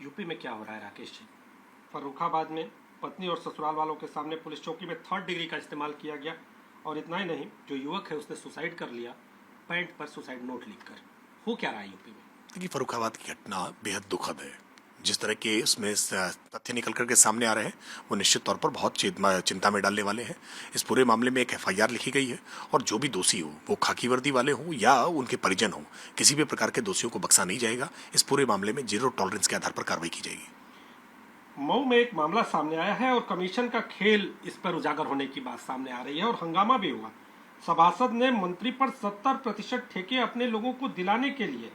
UP में क्या हो रहा है राकेश जी? फर्रुखाबाद में पत्नी और ससुराल वालों के सामने पुलिस चौकी में 3rd डिग्री का इस्तेमाल किया गया। और इतना ही नहीं, जो युवक है उसने सुसाइड कर लिया पैंट पर सुसाइड नोट लिखकर। हो क्या रहा है यूपी में? देखिए, फर्रुखाबाद की घटना बेहद दुखद है। जिस तरह के इसमें तथ्य निकल करके सामने आ रहे हैं वो निश्चित तौर पर बहुत चिंता में डालने वाले हैं। इस पूरे मामले में एक एफआईआर लिखी गई है और जो भी दोषी हो, वो खाकी वर्दी वाले हों या उनके परिजन हों, किसी भी प्रकार के दोषियों को बख्शा नहीं जाएगा। इस पूरे मामले में 0 टॉलरेंस के आधार पर कार्रवाई की जाएगी। मऊ में एक मामला सामने आया है और कमीशन का खेल इस पर उजागर होने की बात सामने आ रही है और हंगामा भी हुआ। सभासद ने मंत्री पर 70% ठेके अपने लोगों को दिलाने के लिए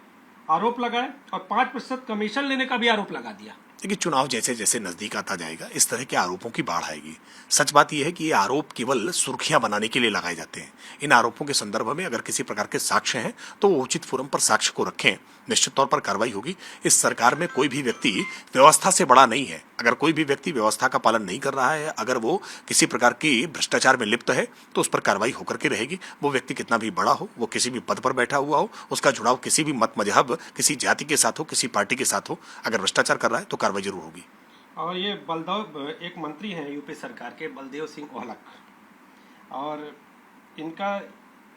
आरोप लगाए और 5% कमीशन लेने का भी आरोप लगा दिया। देखिए, चुनाव जैसे जैसे नजदीक आता जाएगा इस तरह के आरोपों की बाढ़ आएगी। सच बात यह है कि ये आरोप केवल सुर्खियां बनाने के लिए लगाए जाते हैं। इन आरोपों के संदर्भ में अगर किसी प्रकार के साक्ष्य हैं तो वो उचित फोरम पर साक्ष्य को रखें, निश्चित तौर पर कार्रवाई होगी। इस सरकार में कोई भी व्यक्ति व्यवस्था से बड़ा नहीं है। अगर कोई भी व्यक्ति व्यवस्था का पालन नहीं कर रहा है, अगर वो किसी प्रकार की भ्रष्टाचार में लिप्त है, तो उस पर कार्रवाई होकर के रहेगी। वो व्यक्ति कितना भी बड़ा हो, वो किसी भी पद पर बैठा हुआ हो, उसका जुड़ाव किसी भी मत मजहब, किसी जाति के साथ हो, किसी पार्टी के साथ हो, अगर भ्रष्टाचार कर रहा है तो कार्रवाई जरूर होगी। और ये बलदेव एक मंत्री हैं यूपी सरकार के, बलदेव सिंह ओहलक, और इनका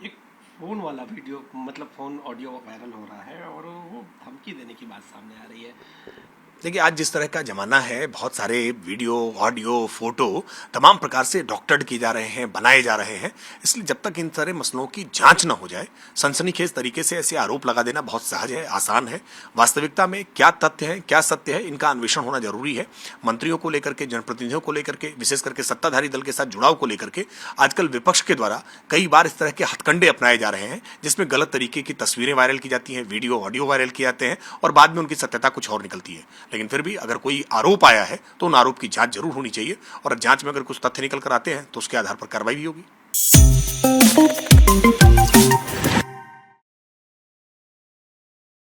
एक फोन वाला वीडियो मतलब फोन ऑडियो वायरल हो रहा है और वो धमकी देने की बात सामने आ रही है। देखिए, आज जिस तरह का जमाना है, बहुत सारे वीडियो, ऑडियो, फोटो तमाम प्रकार से डॉक्टर्ड किए जा रहे हैं, बनाए जा रहे हैं। इसलिए जब तक इन सारे मसलों की जांच न हो जाए, सनसनीखेज तरीके से ऐसे आरोप लगा देना बहुत सहज है, आसान है। वास्तविकता में क्या तथ्य है, क्या सत्य है, इनका अन्वेषण होना जरूरी है। मंत्रियों को लेकर के, जनप्रतिनिधियों को लेकर के, विशेष करके सत्ताधारी दल के साथ जुड़ाव को लेकर के आजकल विपक्ष के द्वारा कई बार इस तरह के हथकंडे अपनाए जा रहे हैं, जिसमें गलत तरीके की तस्वीरें वायरल की जाती हैं, वीडियो, ऑडियो वायरल किए जाते हैं और बाद में उनकी सत्यता कुछ और निकलती है। लेकिन फिर भी अगर कोई आरोप आया है तो उन आरोप की जांच जरूर होनी चाहिए और जांच में अगर कुछ तथ्य निकल कर आते हैं तो उसके आधार पर कार्रवाई भी होगी।